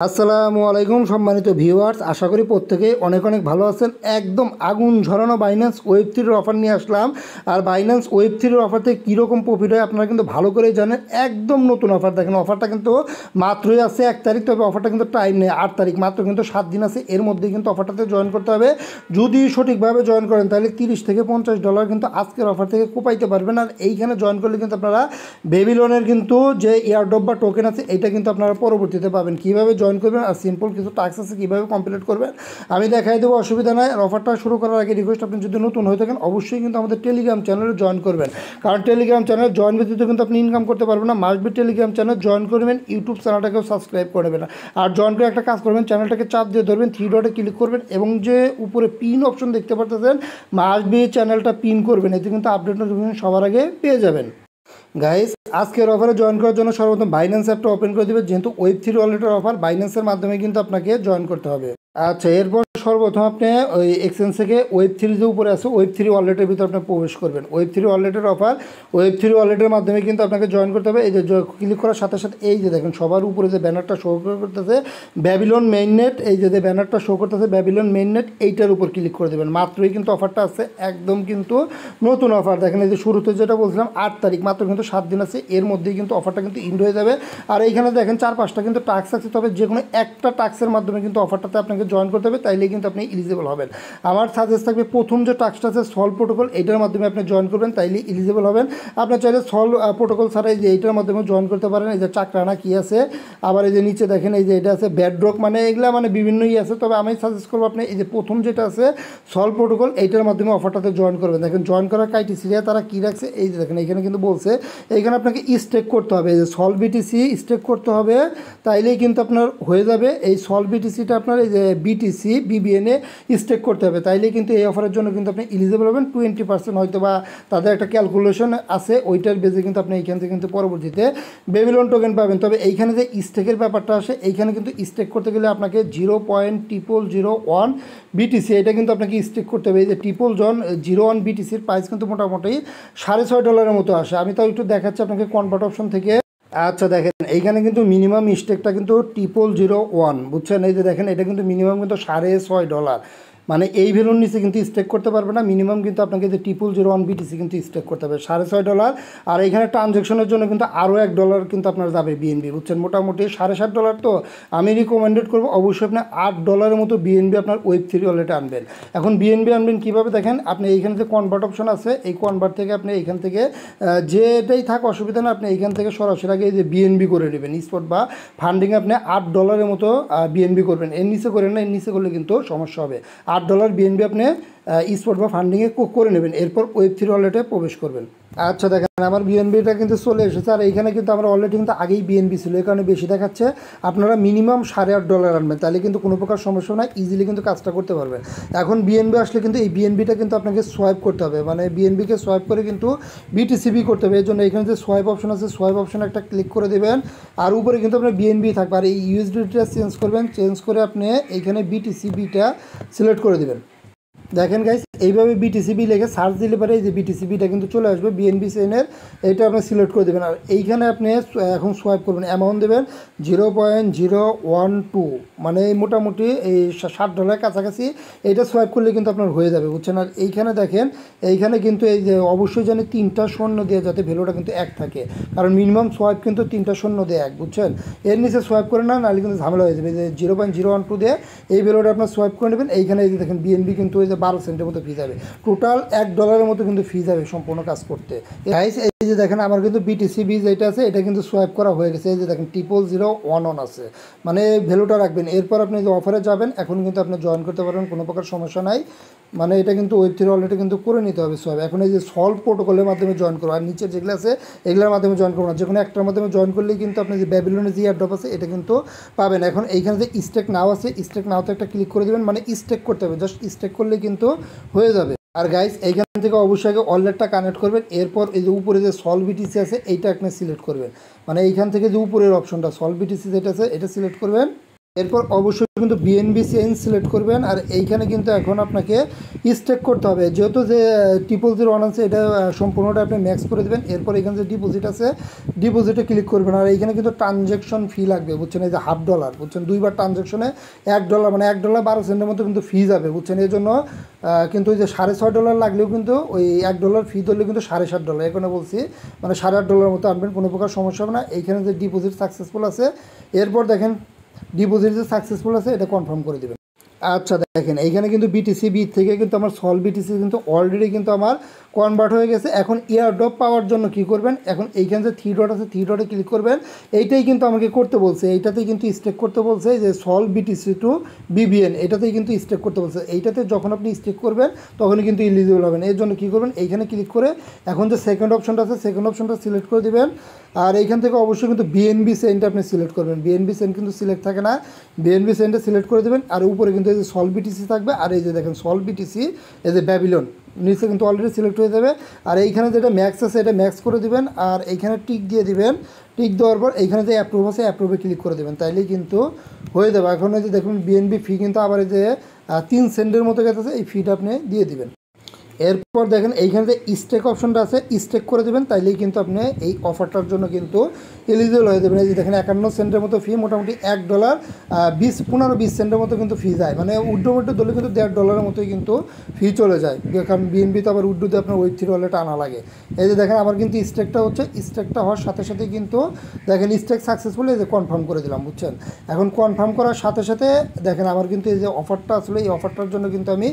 আসসালামু আলাইকুম সম্মানিত ভিউয়ার্স, আশা করি প্রত্যেকেই অনেক অনেক ভালো আছেন। একদম আগুন ঝরানো বাইন্যান্স ওয়েব থ্রির অফার নিয়ে আসলাম। আর বাইন্যান্স ওয়েব থ্রির অফার থেকে কীরকম প্রফিট হয় আপনারা কিন্তু ভালো করেই জানেন। একদম নতুন অফার, দেখেন অফারটা কিন্তু মাত্রই আছে 1 তারিখ, তবে অফারটা কিন্তু টাইম নেই 8 তারিখ, মাত্র কিন্তু 7 দিন আছে। এর মধ্যে কিন্তু অফারটাতে জয়েন করতে হবে। যদি সঠিকভাবে জয়েন করেন তাহলে $30 থেকে $50 কিন্তু আজকের অফার থেকে কোপাইতে পারবেন। আর এইখানে জয়েন করলে কিন্তু আপনারা বেবিলনের কিন্তু যে এয়ারড্রপ বা টোকেন আছে এটা কিন্তু আপনারা পরবর্তীতে পাবেন। কীভাবে জয়েন করবেন আর সিম্পল কিছু টাস্ক আছে কীভাবে কমপ্লিট করবেন আমি দেখাই দেবো, অসুবিধা নাই। আর অফারটা শুরু করার আগে রিকোয়েস্ট, আপনি যদি নতুন হয়ে থাকেন অবশ্যই কিন্তু আমাদের টেলিগ্রাম চ্যানেলে জয়েন করবেন, কারণ টেলিগ্রাম চ্যানেল জয়েন ব্যতীত কিন্তু আপনি ইনকাম করতে পারবেন না। Must be Telegram channel join করবেন, ইউটিউব চ্যানেলটাকেও সাবস্ক্রাইব করে নেবেন। আর জয়েন করে একটা কাজ করবেন, চ্যানেলটাকে চাপ দিয়ে ধরবেন, 3 ডটে ক্লিক করবেন এবং যে উপরে পিন অপশন দেখতে পাচ্ছেন মাস্ট বি চ্যানেলটা পিন করবেন, এতে কিন্তু আপডেট নোটিফিকেশন সবার আগে পেয়ে যাবেন। গাইস, আজকের অফারে জয়েন করার জন্য সর্বপ্রথম বাইন্যান্স অ্যাপটা ওপেন করে দেবে। যেহেতু ওয়েব থ্রি ওয়ালেটের অফার, বাইন্যান্সের মাধ্যমে কিন্তু আপনাকে জয়েন করতে হবে। আচ্ছা, এরপর সর্বপ্রথম আপনি ওই এক্সচেঞ্জ থেকে ওয়েব থ্রি যে উপরে আছে ওয়েব থ্রি ওয়ালেটের ভিতরে আপনি প্রবেশ করবেন। ওয়েব থ্রি ওয়ালেটের অফার, ওয়েব থ্রি ওয়ালেটের মাধ্যমে কিন্তু আপনাকে জয়েন করতে হবে। এই যে ক্লিক করার সাথে সাথে এই যে দেখেন সবার উপরে যে ব্যানারটা শো করতেছে ব্যাবিলন মেইননেট, এই যে ব্যানারটা শো করতেছে ব্যাবিলন মেইননেট, এইটার উপর ক্লিক করে দেবেন। মাত্রই কিন্তু অফারটা আছে, একদম কিন্তু নতুন অফার। দেখেন এই যে শুরুতে যেটা বলছিলাম 8 তারিখ, মাত্র কিন্তু 7 দিন আছে। এর মধ্যেই কিন্তু অফারটা কিন্তু ইন্ড হয়ে যাবে। আর এইখানে দেখেন 4-5টা কিন্তু টাস্ক আছে, তবে যে কোনো একটা টাস্কের মাধ্যমে কিন্তু অফারটাতে আপনাকে জয়েন করতে হবে, তাইলে কিন্তু আপনি এলিজিবল হবেন। আমার সাজেস্ট থাকবে প্রথম যে টাস্কটা আছে সলভ প্রোটোকল, এটার মাধ্যমে আপনি জয়েন করবেন, তাইলে এলিজিবল হবেন। আপনার চাইলে সলভ প্রোটোকল ছাড়া এই যে এইটার মাধ্যমে জয়েন করতে পারেন। এই যে চাকরানা কী আছে, আবার এই যে নিচে দেখেন এই যে এটা আছে ব্যাডরক, মানে এগুলা মানে বিভিন্নই আছে, তবে আমি সাজেস্ট করবো আপনি এই যে প্রথম যেটা আছে সলভ প্রোটোকল, এইটার মাধ্যমে অফারটাতে জয়েন করবেন। দেখেন জয়েন করার ক্রাইটেরিয়া তারা কী রাখছে, এই যে দেখেন এইখানে কিন্তু বলছে এইখানে আপনাকে স্টেক করতে হবে। এই যে সলভ বিটিসি স্টেক করতে হবে, তাইলেই কিন্তু আপনার হয়ে যাবে। এই সলভ বিটিসিটা আপনার এই যে বিটিসি বিবিএনএ স্টেক করতে হবে, তাইলেই কিন্তু এই অফারের জন্য কিন্তু আপনি এলিজিবল হবেন। 20% হয়তো বা তাদের একটা ক্যালকুলেশন আছে, ওইটার বেজে কিন্তু আপনি এইখান থেকে কিন্তু পরবর্তীতে বেবিলন টোকেন পাবেন। তবে এইখানে যে স্টেকের ব্যাপারটা আসে, এইখানে কিন্তু স্টেক করতে গেলে আপনাকে 0.0001 বিটিসি এটা কিন্তু আপনাকে স্টেক করতে হবে। এই যে $0.01 বিটিসির প্রাইস কিন্তু মোটামুটি $6.5 মতো আসে। আমি তাও একটু দেখাচ্ছি আপনাকে কনভার্ট অপশন থেকে। আচ্ছা দেখেন এইখানে কিন্তু মিনিমাম স্টেকটা কিন্তু $0.01, বুঝছেন? এই যে দেখেন এটা কিন্তু মিনিমাম কিন্তু $6.5, মানে এই ভ্যালুর নিচে কিন্তু স্টেক করতে পারবে না। মিনিমাম কিন্তু আপনাকে যে $0.01 বিটিসি কিন্তু স্টেক করতে হবে, $6.5। আর এইখানে ট্রানজ্যাকশনের জন্য কিন্তু আরও $1 কিন্তু আপনার যাবে বিএনবি, বুঝছেন? মোটামুটি $7.5। তো আমি রিকমেন্ডেড করবো অবশ্যই আপনি $8 মতো বিএনবি আপনার ওয়েব থ্রি ওয়ালেটে আনবেন। এখন বিএনবি আনবেন কীভাবে দেখেন, আপনি এইখানে যে কনভার্ট অপশন আছে এই কনভার্ট থেকে আপনি এইখান থেকে যেটাই থাক অসুবিধা না, আপনি এইখান থেকে সরাসরি আগে এই যে বিএনবি করে নেবেন স্পট বা ফান্ডিং, আপনি $8 মতো বিএনবি করবেন। এর নিচে করেন না, এর নিচে করলে কিন্তু সমস্যা হবে। $8 বিএনবি আপনি স্পট বা ফান্ডিংয়ে করে নেবেন, এরপর ওয়েব থ্রি ওয়ালেটে প্রবেশ করবেন। আচ্ছা দেখেন আমার বিএনবিটা কিন্তু চলে এসেছে। আর এইখানে কিন্তু আমার অলরেডি কিন্তু আগেই বিএনবি ছিল, এই কারণে বেশি দেখাচ্ছে। আপনারা মিনিমাম $8.5 আনবেন, তাহলে কিন্তু কোনো প্রকার সমস্যা না, ইজিলি কিন্তু কাজটা করতে পারবেন। এখন বিএনবি আসলে কিন্তু এই বিএনবিটা কিন্তু আপনাকে সোয়াইপ করতে হবে, মানে বিএনবিকে সোয়াইপ করে কিন্তু বিটিসিবি করতে হবে। এর জন্য এখানে যে সোয়াইপ অপশন আছে সোয়াইপ অপশন একটা ক্লিক করে দেবেন, আর উপরে কিন্তু আপনার বিএনবি থাকবে। আর এই ইউএসডিটা চেঞ্জ করবেন, চেঞ্জ করে আপনি এইখানে বিটিসিবিটা সিলেক্ট করে দেবেন। দেখেন গাইস এইভাবে বিটিসিবি লেগে সার্চ দিলে পারে এই যে বিটিসিবিটা কিন্তু চলে আসবে বিএনবি চেইনের, এইটা আপনি সিলেক্ট করে দেবেন। আর এইখানে আপনি এখন সোয়াইপ করবেন, অ্যামাউন্ট দেবেন 0.012, মানে মোটামুটি এই $7 কাছাকাছি। এইটা সোয়াইপ করলে কিন্তু আপনার হয়ে যাবে, বুঝছেন? আর এইখানে দেখেন এইখানে কিন্তু এই যে অবশ্যই জানি 3টা শূন্য দিয়ে যাতে ভ্যালুটা কিন্তু 1 থাকে, কারণ মিনিমাম সোয়াইপ কিন্তু 3টা শূন্য দিয়ে 1, বুঝছেন? এর নিচে সোয়াইপ করে না, নাহলে কিন্তু ঝামেলা হয়ে যাবে। যে 0.012 দিয়ে এই ভ্যালুটা আপনার সোয়াইপ করে নেবেন। এইখানে এই যে দেখেন বিএনবি কিন্তু ওই যে 12 সেন্টের মতো ফি যাবে, টোটাল $1 মতো কিন্তু ফি যাবে সম্পূর্ণ কাজ করতে। গাইস এই যে দেখেন আমার কিন্তু বিটিসিবি যেটা আছে এটা কিন্তু সোয়াইপ করা হয়ে গেছে। এই যে দেখেন 0.011 আছে, মানে ভ্যালুটা রাখবেন। এরপর আপনি যে অফারে যাবেন এখন কিন্তু আপনি জয়েন করতে পারবেন, কোনো প্রকার সমস্যা নাই। মানে এটা কিন্তু ওয়েব থ্রি ওয়ালেটে কিন্তু করে নিতে হবে সোয়াইপ। এখন এই যে সলভ প্রোটোকলের মাধ্যমে জয়েন করবো, আর নিচের যেগুলো আছে এগুলোর মাধ্যমে জয়েন করবো না, যে কোনো একটার মাধ্যমে জয়েন করলেই কিন্তু আপনি যে ব্যাবিলনের যে এয়ারড্রপ আছে এটা কিন্তু পাবেন। এখন এইখানে যে স্টেক নাও আছে স্টেক নাওতে একটা ক্লিক করে দেবেন, মানে স্টেক করতে হবে, জাস্ট স্টেক করলে কিন্তু হয়ে যাবে। আর গাইস এইখান থেকে অবশ্যই আগে ওয়ালেটটা কানেক্ট করবেন, এরপর এই যে উপরে যে সলভ বিটিসি আছে এইটা আপনি সিলেক্ট করবেন, মানে এইখান থেকে যে উপরের অপশনটা সলভ বিটিসি যেটা আছে এটা সিলেক্ট করবেন। এরপর অবশ্যই কিন্তু বিএনবি চেইন সিলেক্ট করবেন। আর এইখানে কিন্তু এখন আপনাকে স্টেক করতে হবে, যেহেতু যে 001 আছে এটা সম্পূর্ণটা আপনি ম্যাক্স করে দেবেন। এরপর এখানে যে ডিপোজিট আছে ডিপোজিটে ক্লিক করবেন। আর এইখানে কিন্তু ট্রানজ্যাকশন ফি লাগবে, বুঝছেন, এই যে $1/2, বুঝছেন, 2বার ট্রানজ্যাকশনে $1 মানে $1.12 মতো কিন্তু ফি যাবে, বুঝছেন। এই জন্য কিন্তু ওই যে $6.5 লাগলেও কিন্তু ওই $1 ফি ধরলে কিন্তু $7.5 এখানে বলছি, মানে $8.5 মতো আনবেন, কোনো প্রকার সমস্যা হবে না। এইখানে যে ডিপোজিট সাকসেসফুল আছে, এরপর দেখেন ডিপোজিট যে সাকসেসফুল আছে এটা কনফার্ম করে দেবেন। আচ্ছা দেখেন এইখানে কিন্তু বিটিসি থেকে কিন্তু আমার সল বিটিসি কিন্তু অলরেডি কিন্তু আমার কনভার্ট হয়ে গেছে। এখন এয়ারড্রপ পাওয়ার জন্য কি করবেন, এখন এইখানে যে 3 ডট আছে 3 ডটে ক্লিক করবেন। এইটাই কিন্তু আমাকে করতে বলছে, এইটাতেই কিন্তু স্টেক করতে বলছে, যে সল বিটিসি টু বিবিএন এটাতেই কিন্তু স্টেক করতে বলছে। এইটাতে যখন আপনি স্টেক করবেন তখনই কিন্তু ইলিজিবল হবেন। এর জন্য কী করবেন, এইখানে ক্লিক করে এখন যে সেকেন্ড অপশনটা আছে সেকেন্ড অপশনটা সিলেক্ট করে দেবেন। আর এইখান থেকে অবশ্যই কিন্তু বিএনবি সেন্টটা আপনি সিলেক্ট করবেন, বিএনবি সেন্ট কিন্তু সিলেক্ট থাকে না, বিএনবি সেন্টটা সিলেক্ট করে দেবেন। আর উপরে কিন্তু এই যে সল বিটিসি থাকবে, আর এই যে দেখেন সল বিটিসি এই যে ব্যাবিলন নিচে কিন্তু অলরেডি সিলেক্ট হয়ে যাবে। আর এইখানে যেটা ম্যাক্স আছে এটা ম্যাক্স করে দিবেন, আর এইখানে টিক দিয়ে দিবেন। টিক দেওয়ার পর এইখানে যে অ্যাপ্রুভ আছে অ্যাপ্রুভে ক্লিক করে দেবেন, তাইলেই কিন্তু হয়ে যাবে। এখন এই যে দেখুন বিএনবি ফি কিন্তু আবার এই যে 3 সেন্টের মতো গেছে, এই ফিটা আপনি দিয়ে দিবেন। এরপর দেখেন এইখানে যে স্টেক অপশনটা আছে স্টেক করে দেবেন, তাইলেই কিন্তু আপনি এই অফারটার জন্য কিন্তু এলিজিবল হয়ে যাবেন। এই যে দেখেন 51 সেন্টের মতো ফি, মোটামুটি $1 15-20 সেন্টের মতো কিন্তু ফি যায়, মানে উড্ডো ধরলে কিন্তু $1.5 মতোই কিন্তু ফি চলে যায়, কারণ বিএনবি তো আবার উড্ডোতে আপনার Web3 ওয়ালেট আনা লাগে। এই যে দেখেন আমার কিন্তু স্টেকটা হচ্ছে, স্টেকটা হওয়ার সাথে সাথে কিন্তু দেখেন স্টেক সাকসেসফুল, এই যে কনফার্ম করে দিলাম, বুঝছেন। এখন কনফার্ম করার সাথে সাথে দেখেন আমার কিন্তু এই যে অফারটা আসলে এই অফারটার জন্য কিন্তু আমি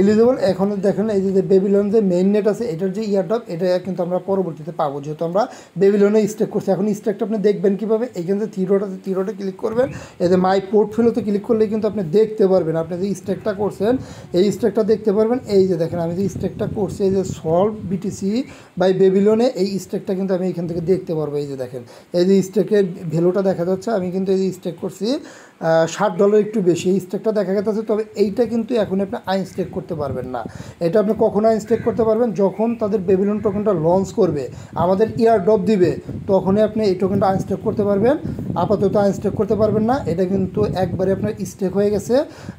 এলিজিবল। এখন দেখেন এই যে বেবিলন যে মেইন নেট আছে এটার যে ইয়ারড্রপ এটা কিন্তু আমরা পরবর্তীতে পাবো, যেহেতু আমরা বেবিলনে স্টেক করছি। এখন স্টেকটা আপনি দেখবেন কীভাবে, এইখানে যে 3 ডট আছে 3 ডটে ক্লিক করবেন, এই যে মাই পোর্টফোলিওতে ক্লিক করলে কিন্তু আপনি দেখতে পারবেন আপনি যে স্টেকটা করছেন, এই স্টেকটা দেখতে পারবেন। এই যে দেখেন আমি যে স্টেকটা করছি এই যে সলভ বিটিসি বাই বেবিলনে, এই স্টেকটা কিন্তু আমি এখান থেকে দেখতে পারবো। এই যে দেখেন এই যে স্টেকের ভ্যালুটা দেখা যাচ্ছে, আমি কিন্তু এই যে স্টেক করছি $60 একটু বেশি, এই স্টেকটা দেখা গেছে। তবে এইটা কিন্তু এখন আপনি আইনস্টেক করতে পারবেন না, এটা আপনি কখনো আইনস্টেক করতে পারবেন যখন তাদের বেবিলন টোকেনটা লঞ্চ করবে, আমাদের ইয়ারড্রপ দিবে, তখনই আপনি এই টোকেনটা আইনস্টেক করতে পারবেন। আপাতত আইনস্টেক করতে পারবেন না, এটা কিন্তু একবারে আপনার স্টেক হয়ে গেছে,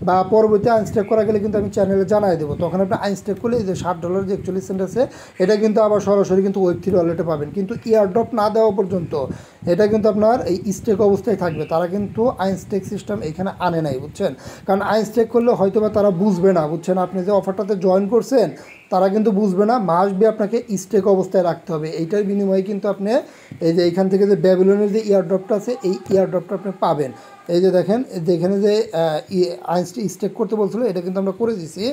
বা পরবর্তী আইনস্টেক করা গেলে কিন্তু আমি চ্যানেলে জানাই দেবো, তখন আপনি আইনস্টেক করলে এই যে $60 যে 41 সেন্ট আছে এটা কিন্তু আবার সরাসরি কিন্তু Web3 ওয়ালেটে পাবেন। কিন্তু ইয়ারড্রপ না দেওয়া পর্যন্ত এটা কিন্তু আপনার এই স্টেক অবস্থায় থাকবে। তারা কিন্তু আইনস্টেক সিস্টেম এখানে আনে নাই, বুঝছেন, কারণ আইনস্টেক করলে হয়তো বা তারা বুঝবে না, বুঝছেন, আপনি যে অফারটাতে জয়েন করছেন তারা কিন্তু বুঝবে না, মাস্ট বি আপনাকে স্টেক অবস্থায় রাখতে হবে। এইটার বিনিময়ে কিন্তু আপনি এই যে এইখান থেকে যে ব্যাবিলনের যে ইয়ারড্রপটা আছে এই ইয়ারড্রপটা আপনি পাবেন। এই যে দেখেন যেখানে যে স্টেক করতে বলছিল এটা কিন্তু আমরা করে দিছি।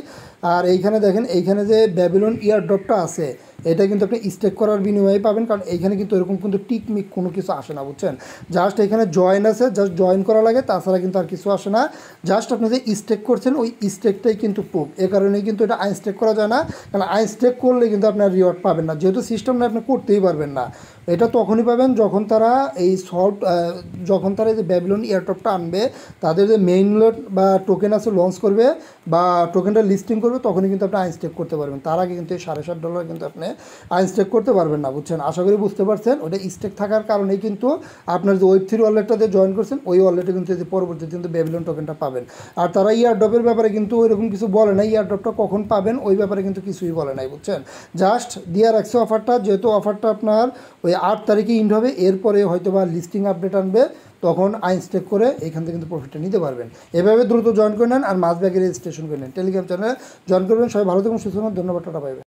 আর এইখানে দেখেন এইখানে যে ব্যাবিলন ইয়ারড্রপটা আছে এটা কিন্তু আপনি স্টেক করার বিনিময়ে পাবেন, কারণ এইখানে কিন্তু এরকম কিন্তু টিকমিক কোনো কিছু আসে না, বুঝছেন। জাস্ট এখানে জয়েন আছে, জাস্ট জয়েন করা লাগে, তাছাড়া কিন্তু আর কিছু আসে না। জাস্ট আপনি যে স্টেক করছেন ওই স্টেকটাই কিন্তু প্রুফ, এ কারণেই কিন্তু এটা আইনস্টেক করা যায় না, কারণ আইনস্টেক করলে কিন্তু আপনার রিওয়ার্ড পাবেন না, যেহেতু সিস্টেম না আপনি করতেই পারবেন না। এটা তখনই পাবেন যখন তারা এই যখন তারা এই যে ব্যাবিলন এয়ারড্রপটা আনবে, তাদের যে মেইন লোড বা টোকেন আছে লঞ্চ করবে বা টোকেনটা লিস্টিং করবে, তখনই কিন্তু আপনি আইনস্টেক করতে পারবেন। তার আগে কিন্তু এই $7.5 কিন্তু আপনি আইনস্টেক করতে পারবেন না, বুঝছেন। আশা করি বুঝতে পারছেন, ওটা স্টেক থাকার কারণেই কিন্তু আপনার যে Web3 ওয়ালেটটাতে জয়েন করছেন ওই ওয়ালেটে কিন্তু যে পরবর্তীতে কিন্তু ব্যাবিলন টোকেনটা পাবেন। আর তারা ইয়ারড্রপের ব্যাপারে কিন্তু ওইরকম কিছু বলে না, ইয়ারড্রপটা কখন পাবেন ওই ব্যাপারে কিন্তু কিছুই বলে নাই, বুঝছেন। জাস্ট দিয়ে রাখছে অফারটা, যেহেতু অফারটা আপনার ওই 8 তারিখে ইন্ড হবে, এরপরে হয়তো বা লিস্টিং আপডেট আনবে, তখন আইনস্টেক করে এখান থেকে কিন্তু প্রফিটটা নিতে পারবেন। এভাবে দ্রুত জয়েন করে নেন আর মাস ব্যাগে রেজিস্ট্রেশন করে নেন, টেলিগ্রাম চ্যানেলে জয়েন করবেন। সবাই ভালো থাকুন, সুস্থ থাকুন, ধন্যবাদ, টাটা, বাই বাই।